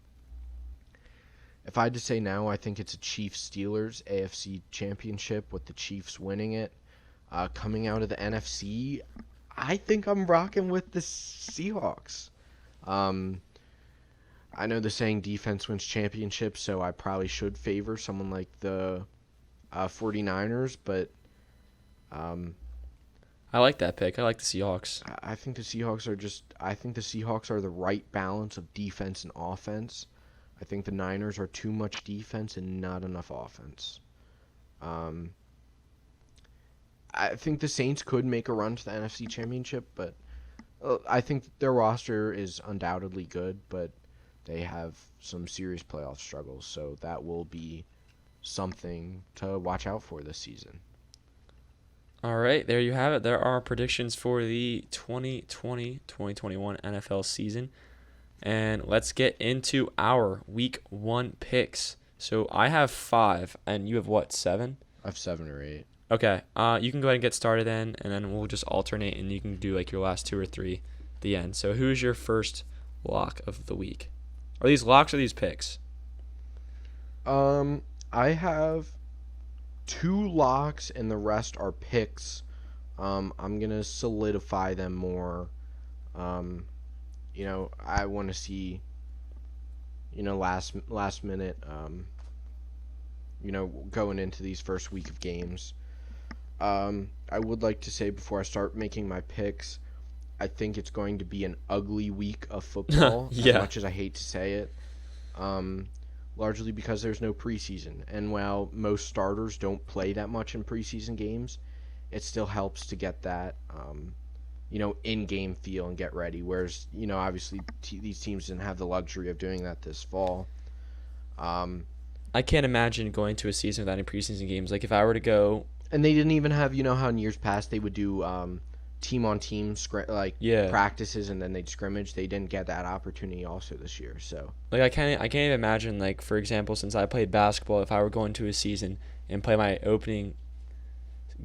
if I had to say now, I think it's a Chiefs-Steelers AFC Championship with the Chiefs winning it. Coming out of the NFC, I think I'm rocking with the Seahawks. I know the saying defense wins championships, so I probably should favor someone like the 49ers, but I like that pick. I like the Seahawks. I think the Seahawks are the right balance of defense and offense. I think the Niners are too much defense and not enough offense. I think the Saints could make a run to the NFC Championship, but I think their roster is undoubtedly good, but they have some serious playoff struggles, so that will be something to watch out for this season. All right, there you have it. There are predictions for the 2020-2021 NFL season. And let's get into our Week 1 picks. So I have 5, and you have what, 7? I have 7 or 8. Okay. You can go ahead and get started then, and then we'll just alternate, and you can do like your last 2 or 3 at the end. So who's your first lock of the week? Are these locks or these picks? I have 2 locks and the rest are picks. I'm gonna solidify them more. I want to see, last minute, going into these first week of games. I would like to say before I start making my picks, I think it's going to be an ugly week of football, Yeah. as much as I hate to say it. Largely because there's no preseason. And while most starters don't play that much in preseason games, it still helps to get that, in-game feel and get ready. Whereas, obviously these teams didn't have the luxury of doing that this fall. I can't imagine going to a season without any preseason games. Like if I were to go, And they didn't even have, how in years past they would do team-on-team Yeah. practices and then they'd scrimmage. They didn't get that opportunity also this year. So like I can't even imagine, like for example, since I played basketball, if I were going to a season and play my opening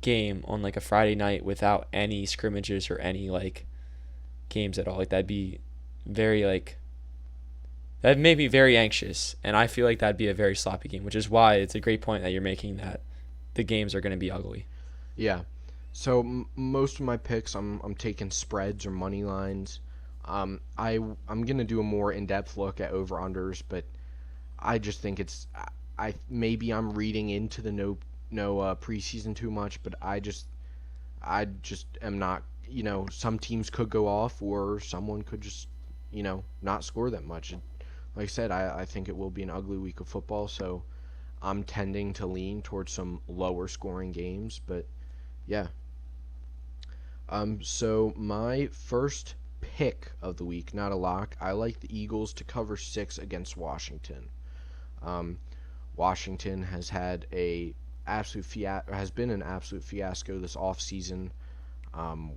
game on like a Friday night without any scrimmages or any like games at all, like that'd make me very anxious, and I feel like that'd be a very sloppy game, which is why it's a great point that you're making that the games are going to be ugly. yeah. So most of my picks, I'm taking spreads or money lines. I'm gonna do a more in-depth look at over/unders, but I just think maybe I'm reading into the no preseason too much, but I just am not. Some teams could go off, or someone could just not score that much. Like I said, I think it will be an ugly week of football, so I'm tending to lean towards some lower scoring games, but yeah. So my first pick of the week, not a lock, I like the Eagles to cover 6 against Washington. Washington has had has been an absolute fiasco this offseason,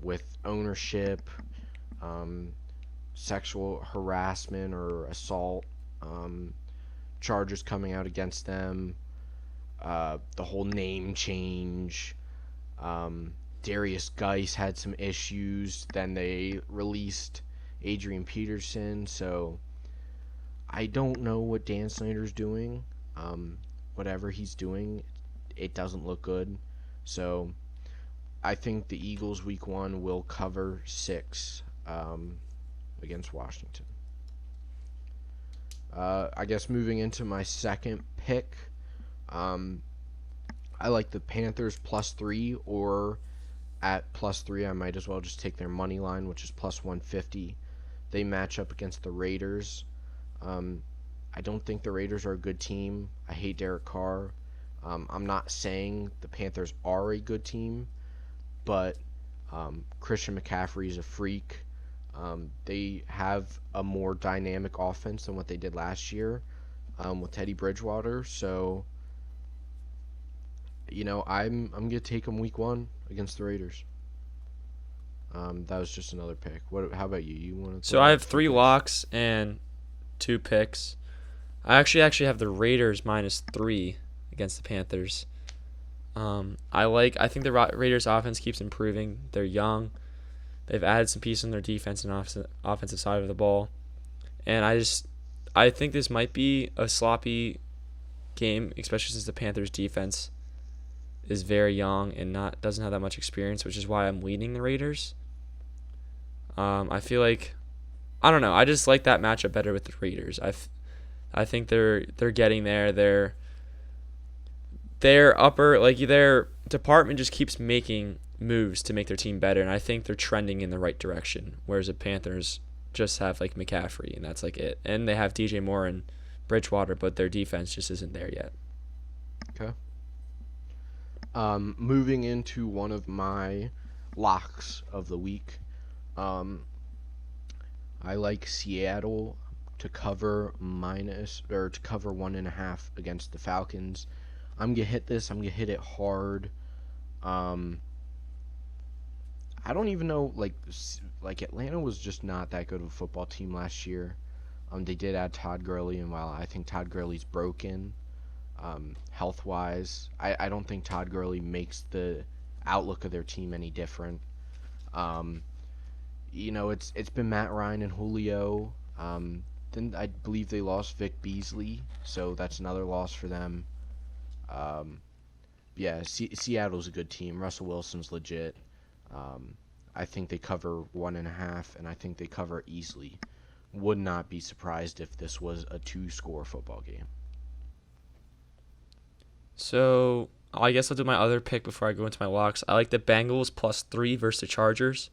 with ownership, sexual harassment or assault, charges coming out against them, the whole name change. Darius Geis had some issues. Then they released Adrian Peterson. So I don't know what Dan Snyder's doing. Whatever he's doing, it doesn't look good. So I think the Eagles week 1 will cover 6 against Washington. I guess moving into my second pick, I like the Panthers +3, or at +3 I might as well just take their money line, which is +150. They match up against the Raiders. I don't think the Raiders are a good team. I hate Derek Carr. I'm not saying the Panthers are a good team, but Christian McCaffrey is a freak. They have a more dynamic offense than what they did last year with Teddy Bridgewater. So, I'm gonna take them week 1 against the Raiders. That was just another pick. How about you? You want to? So I have 3 locks and 2 picks. I actually have the Raiders -3 against the Panthers. I think the Raiders offense keeps improving. They're young. They've added some pieces on their defense and offensive side of the ball. And I think this might be a sloppy game, especially since the Panthers defense is very young and doesn't have that much experience, which is why I'm leaning the Raiders. I feel like, I don't know, I just like that matchup better with the Raiders. I think they're getting there. Their department just keeps making moves to make their team better, and I think they're trending in the right direction. Whereas the Panthers just have like McCaffrey, and that's like it. And they have DJ Moore and Bridgewater, but their defense just isn't there yet. Okay. Moving into one of my locks of the week, I like Seattle to cover 1.5 against the Falcons. I'm gonna hit this. I'm gonna hit it hard. I don't even know, like Atlanta was just not that good of a football team last year. They did add Todd Gurley, and while I think Todd Gurley's broken, health-wise. I don't think Todd Gurley makes the outlook of their team any different. Um, it's been Matt Ryan and Julio. Then I believe they lost Vic Beasley, so that's another loss for them. Um, yeah, Seattle's a good team. Russell Wilson's legit. I think they cover 1.5, and I think they cover easily. Would not be surprised if this was a 2-score football game. So I guess I'll do my other pick before I go into my locks. I like the Bengals +3 versus the Chargers.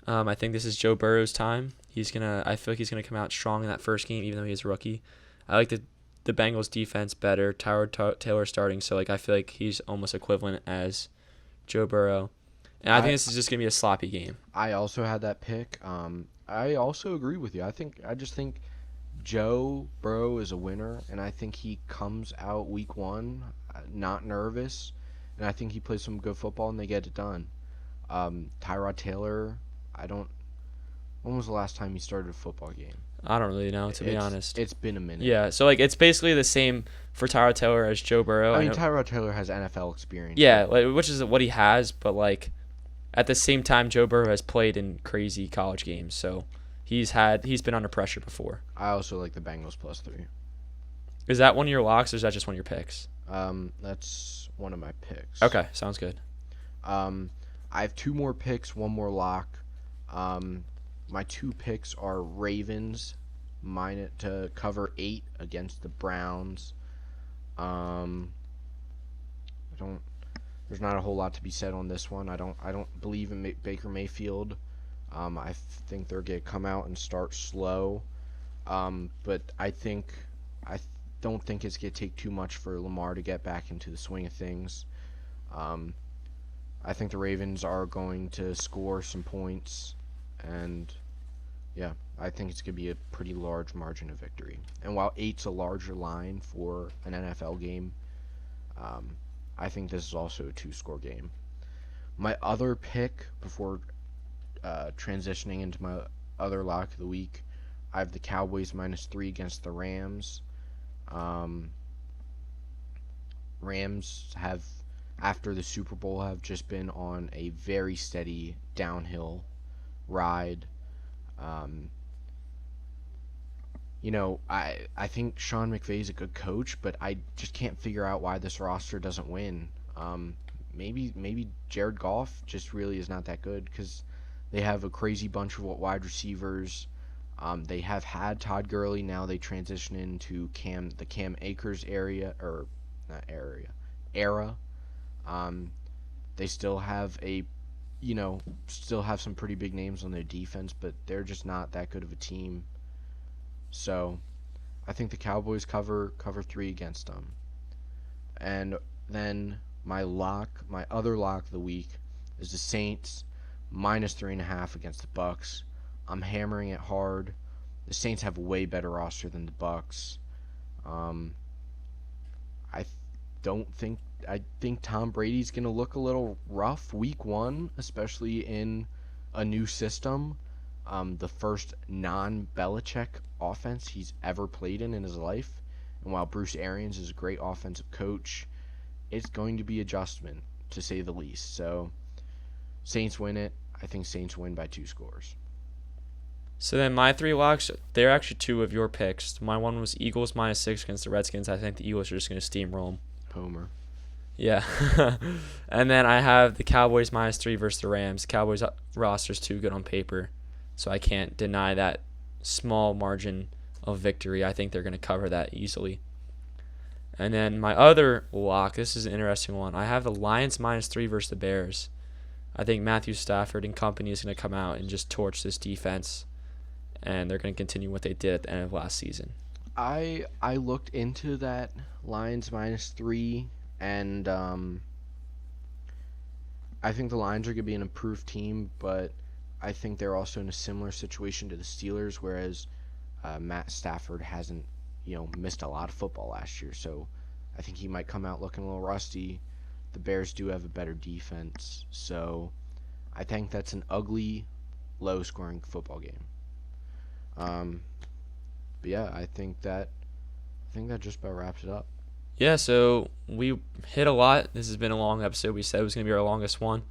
I think this is Joe Burrow's time. I feel like he's gonna come out strong in that first game, even though he's a rookie. I like the Bengals defense better. Taylor starting, so I feel like he's almost equivalent as Joe Burrow. And I think this is just gonna be a sloppy game. I also had that pick. I also agree with you. I just think Joe Burrow is a winner, and I think he comes out week 1 not nervous, and I think he plays some good football and they get it done. Tyrod Taylor, when was the last time he started a football game? I don't really know, to be honest. It's been a minute. Yeah, so it's basically the same for Tyrod Taylor as Joe Burrow. I mean, Tyrod Taylor has NFL experience. Yeah, which is what he has, but at the same time, Joe Burrow has played in crazy college games, so he's been under pressure before. I also like the Bengals +3. Is that one of your locks, or is that just one of your picks? That's one of my picks. Okay, sounds good. I have 2 more picks, 1 more lock. My 2 picks are Ravens to cover 8 against the Browns. There's not a whole lot to be said on this one. I don't believe in Baker Mayfield. I think they're gonna come out and start slow. But I don't think it's gonna take too much for Lamar to get back into the swing of things. I think the Ravens are going to score some points, and yeah, I think it's going to be a pretty large margin of victory. And while 8's a larger line for an NFL game, I think this is also a 2-score game. My other pick, before transitioning into my other lock of the week, I have the Cowboys -3 against the Rams. Rams have, after the Super Bowl, have just been on a very steady downhill ride. I think Sean McVay is a good coach, but I just can't figure out why this roster doesn't win. Maybe Jared Goff just really is not that good, because they have a crazy bunch of wide receivers. They have had Todd Gurley. Now they transition into the Cam Akers era. They still have some pretty big names on their defense, but they're just not that good of a team. So I think the Cowboys cover 3 against them. And then my other lock of the week is the Saints -3.5 against the Bucs. I'm hammering it hard. The Saints have a way better roster than the Bucs. I think Tom Brady's going to look a little rough week 1, especially in a new system. The first non-Belichick offense he's ever played in his life. And while Bruce Arians is a great offensive coach, it's going to be adjustment, to say the least. So, Saints win it. I think Saints win by 2 scores. So then my 3 locks, they're actually 2 of your picks. My one was Eagles -6 against the Redskins. I think the Eagles are just going to steamroll them. Homer. Yeah. And then I have the Cowboys -3 versus the Rams. Cowboys roster's too good on paper, so I can't deny that small margin of victory. I think they're going to cover that easily. And then my other lock, this is an interesting one. I have the Lions -3 versus the Bears. I think Matthew Stafford and company is going to come out and just torch this defense, and they're going to continue what they did at the end of last season. I looked into that Lions -3, and I think the Lions are going to be an improved team, but I think they're also in a similar situation to the Steelers, whereas Matt Stafford hasn't, missed a lot of football last year, so I think he might come out looking a little rusty. The Bears do have a better defense, so I think that's an ugly, low-scoring football game. But yeah, I think that just about wraps it up. Yeah, so we hit a lot. This has been a long episode. We said it was going to be our longest one.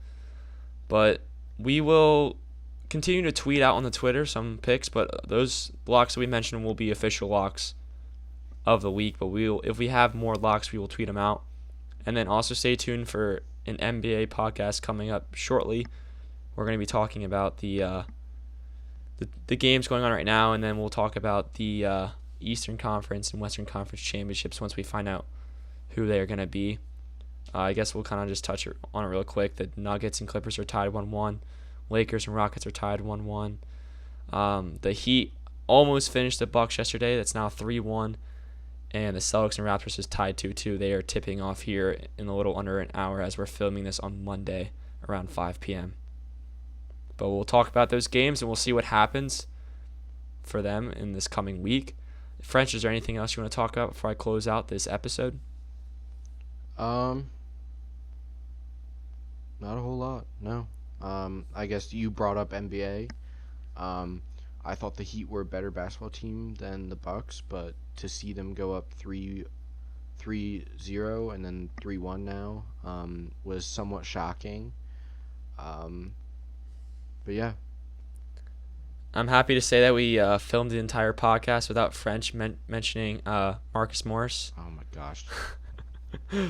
But we will continue to tweet out on the Twitter some picks, but those locks that we mentioned will be official locks of the week. But if we have more locks, we will tweet them out. And then also stay tuned for an NBA podcast coming up shortly. We're going to be talking about the games going on right now, and then we'll talk about the Eastern Conference and Western Conference championships once we find out who they are going to be. I guess we'll kind of just touch on it real quick. The Nuggets and Clippers are tied 1-1. Lakers and Rockets are tied 1-1. The Heat almost finished the Bucs yesterday. That's now 3-1. And the Celtics and Raptors is tied 2-2. They are tipping off here in a little under an hour as we're filming this on Monday around 5 p.m. But we'll talk about those games and we'll see what happens for them in this coming week. French, is there anything else you want to talk about before I close out this episode? Not a whole lot, no. I guess you brought up NBA. I thought the Heat were a better basketball team than the Bucs, but to see them go up 3-0 and then 3-1 now was somewhat shocking. But yeah. I'm happy to say that we filmed the entire podcast without French mentioning Marcus Morris. Oh my gosh.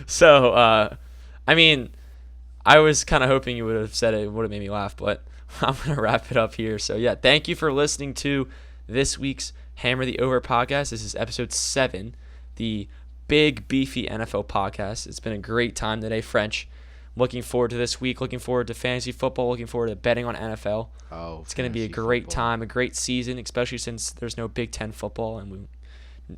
So, I mean, I was kind of hoping you would have said it would have made me laugh, but I'm going to wrap it up here. So, yeah, thank you for listening to this week's Hammer the Over podcast. This is episode 7, the big, beefy NFL podcast. It's been a great time today, French. Looking forward to this week, looking forward to fantasy football, looking forward to betting on NFL. Oh, it's going to be a great time, a great season, especially since there's no Big Ten football, and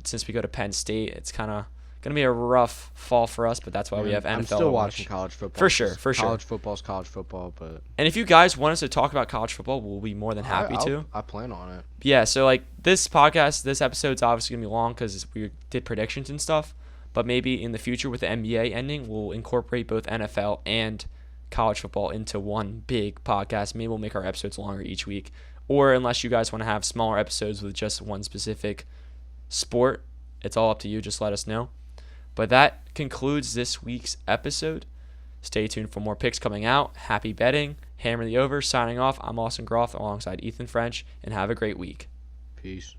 since we go to Penn State, it's kind of going to be a rough fall for us, but that's why we have NFL. I'm still watching college football. For sure. College football's college football, but... And if you guys want us to talk about college football, we'll be more than happy to. I plan on it. Yeah, so like this podcast, this episode's obviously going to be long because we did predictions and stuff, but maybe in the future with the NBA ending, we'll incorporate both NFL and college football into one big podcast. Maybe we'll make our episodes longer each week. Or unless you guys want to have smaller episodes with just one specific sport, it's all up to you. Just let us know. But that concludes this week's episode. Stay tuned for more picks coming out. Happy betting. Hammer the Over. Signing off. I'm Austin Groff alongside Ethan French, and have a great week. Peace.